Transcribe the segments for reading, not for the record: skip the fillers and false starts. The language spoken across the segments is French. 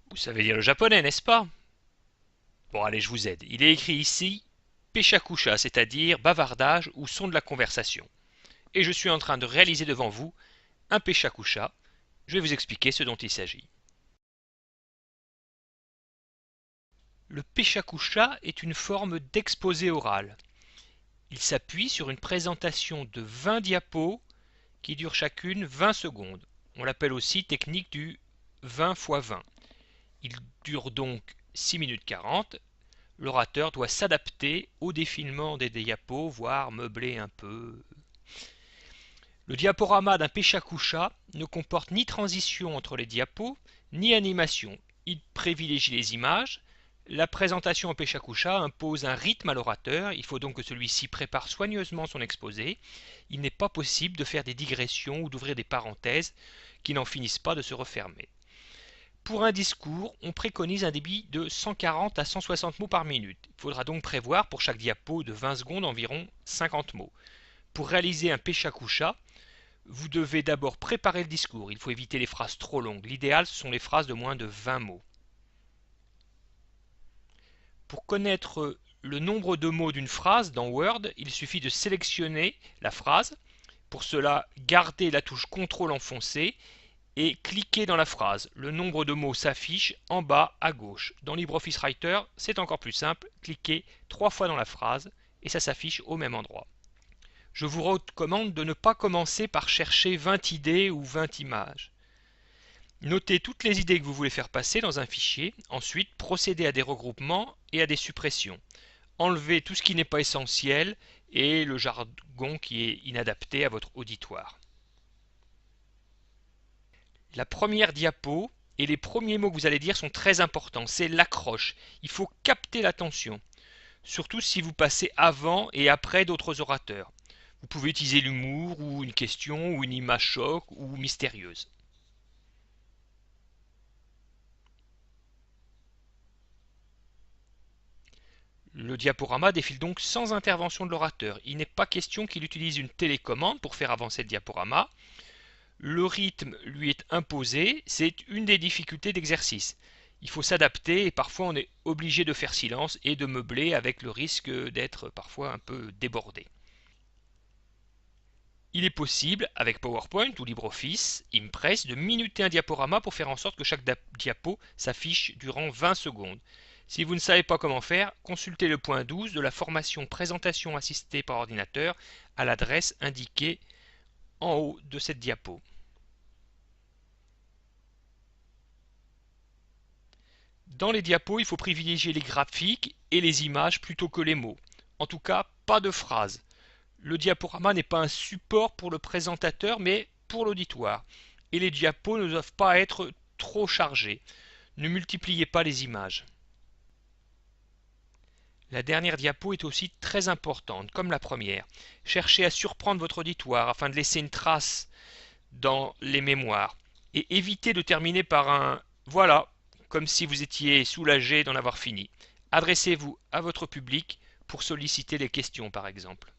Vous savez lire le japonais, n'est-ce pas? Bon, allez, je vous aide. Il est écrit ici Pechakusha, c'est-à-dire bavardage ou son de la conversation. Et je suis en train de réaliser devant vous un Pechakusha. Je vais vous expliquer ce dont il s'agit. Le Pechakusha est une forme d'exposé oral. Il s'appuie sur une présentation de 20 diapos qui durent chacune 20 secondes. On l'appelle aussi technique du 20 x 20. Il dure donc 6 minutes 40. L'orateur doit s'adapter au défilement des diapos, voire meubler un peu. Le diaporama d'un Pechakusha ne comporte ni transition entre les diapos, ni animation. Il privilégie les images. La présentation en Pechakusha impose un rythme à l'orateur, il faut donc que celui-ci prépare soigneusement son exposé. Il n'est pas possible de faire des digressions ou d'ouvrir des parenthèses qui n'en finissent pas de se refermer. Pour un discours, on préconise un débit de 140 à 160 mots par minute. Il faudra donc prévoir pour chaque diapo de 20 secondes environ 50 mots. Pour réaliser un Pechakusha, vous devez d'abord préparer le discours. Il faut éviter les phrases trop longues. L'idéal, ce sont les phrases de moins de 20 mots. Pour connaître le nombre de mots d'une phrase dans Word, il suffit de sélectionner la phrase. Pour cela, gardez la touche CTRL enfoncée et cliquez dans la phrase. Le nombre de mots s'affiche en bas à gauche. Dans LibreOffice Writer, c'est encore plus simple. Cliquez 3 fois dans la phrase et ça s'affiche au même endroit. Je vous recommande de ne pas commencer par chercher 20 idées ou 20 images. Notez toutes les idées que vous voulez faire passer dans un fichier. Ensuite, procédez à des regroupements et à des suppressions. Enlevez tout ce qui n'est pas essentiel et le jargon qui est inadapté à votre auditoire. La première diapo et les premiers mots que vous allez dire sont très importants. C'est l'accroche. Il faut capter l'attention. Surtout si vous passez avant et après d'autres orateurs. Vous pouvez utiliser l'humour ou une question ou une image choc ou mystérieuse. Le diaporama défile donc sans intervention de l'orateur. Il n'est pas question qu'il utilise une télécommande pour faire avancer le diaporama. Le rythme lui est imposé, c'est une des difficultés d'exercice. Il faut s'adapter et parfois on est obligé de faire silence et de meubler avec le risque d'être parfois un peu débordé. Il est possible, avec PowerPoint ou LibreOffice, Impress, de minuter un diaporama pour faire en sorte que chaque diapo s'affiche durant 20 secondes. Si vous ne savez pas comment faire, consultez le point 12 de la formation Présentation assistée par ordinateur à l'adresse indiquée en haut de cette diapo. Dans les diapos, il faut privilégier les graphiques et les images plutôt que les mots. En tout cas, pas de phrases. Le diaporama n'est pas un support pour le présentateur, mais pour l'auditoire. Et les diapos ne doivent pas être trop chargés. Ne multipliez pas les images. La dernière diapo est aussi très importante, comme la première. Cherchez à surprendre votre auditoire afin de laisser une trace dans les mémoires. Et évitez de terminer par un « voilà », comme si vous étiez soulagé d'en avoir fini. Adressez-vous à votre public pour solliciter les questions, par exemple.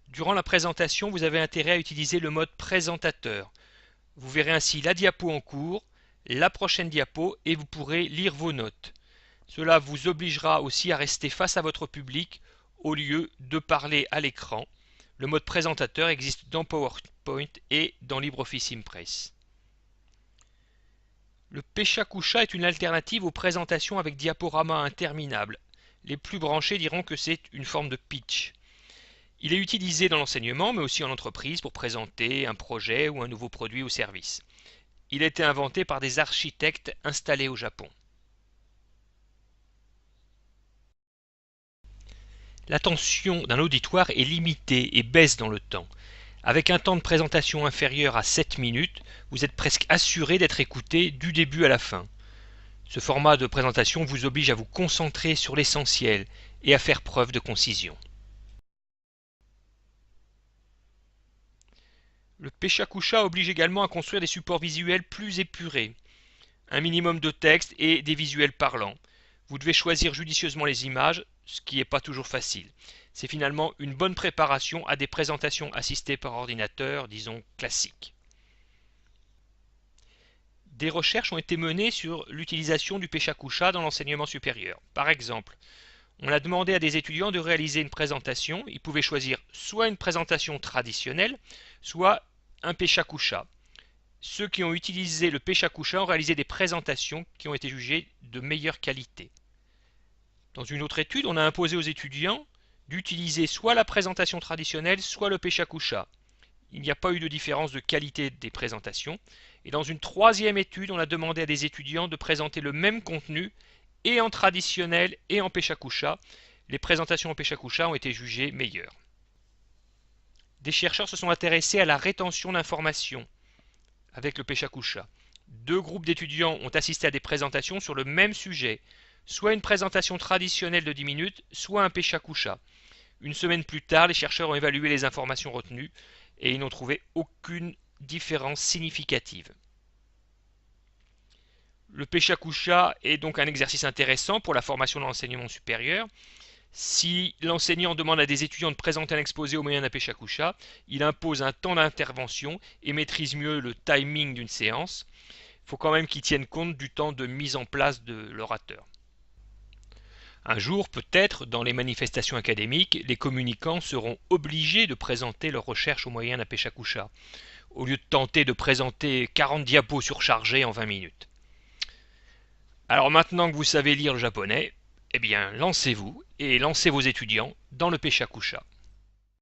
Durant la présentation, vous avez intérêt à utiliser le mode présentateur. Vous verrez ainsi la diapo en cours, la prochaine diapo et vous pourrez lire vos notes. Cela vous obligera aussi à rester face à votre public au lieu de parler à l'écran. Le mode présentateur existe dans PowerPoint et dans LibreOffice Impress. Le Pechakusha est une alternative aux présentations avec diaporama interminables. Les plus branchés diront que c'est une forme de pitch. Il est utilisé dans l'enseignement, mais aussi en entreprise pour présenter un projet ou un nouveau produit ou service. Il a été inventé par des architectes installés au Japon. L'attention d'un auditoire est limitée et baisse dans le temps. Avec un temps de présentation inférieur à 7 minutes, vous êtes presque assuré d'être écouté du début à la fin. Ce format de présentation vous oblige à vous concentrer sur l'essentiel et à faire preuve de concision. Le Pechakusha oblige également à construire des supports visuels plus épurés, un minimum de texte et des visuels parlants. Vous devez choisir judicieusement les images, ce qui n'est pas toujours facile. C'est finalement une bonne préparation à des présentations assistées par ordinateur, disons classiques. des recherches ont été menées sur l'utilisation du Pechakusha dans l'enseignement supérieur. Par exemple, on a demandé à des étudiants de réaliser une présentation. Ils pouvaient choisir soit une présentation traditionnelle, soit un Pechakusha. Ceux qui ont utilisé le Pechakusha ont réalisé des présentations qui ont été jugées de meilleure qualité. Dans une autre étude, on a imposé aux étudiants d'utiliser soit la présentation traditionnelle, soit le Pechakusha. Il n'y a pas eu de différence de qualité des présentations. Et dans une troisième étude, on a demandé à des étudiants de présenter le même contenu et en traditionnel et en Pechakusha. Les présentations en Pechakusha ont été jugées meilleures. Des chercheurs se sont intéressés à la rétention d'informations avec le Pechakusha. 2 groupes d'étudiants ont assisté à des présentations sur le même sujet, soit une présentation traditionnelle de 10 minutes, soit un Pechakusha. Une semaine plus tard, les chercheurs ont évalué les informations retenues et ils n'ont trouvé aucune différence significative. Le Pechakusha est donc un exercice intéressant pour la formation de l'enseignement supérieur. Si l'enseignant demande à des étudiants de présenter un exposé au moyen d'un Pechakusha, il impose un temps d'intervention et maîtrise mieux le timing d'une séance. Il faut quand même qu'ils tiennent compte du temps de mise en place de l'orateur. Un jour, peut-être, dans les manifestations académiques, les communicants seront obligés de présenter leurs recherches au moyen d'un Pechakusha, au lieu de tenter de présenter 40 diapos surchargés en 20 minutes. Alors maintenant que vous savez lire le japonais, eh bien lancez-vous et lancez vos étudiants dans le Pechakusha.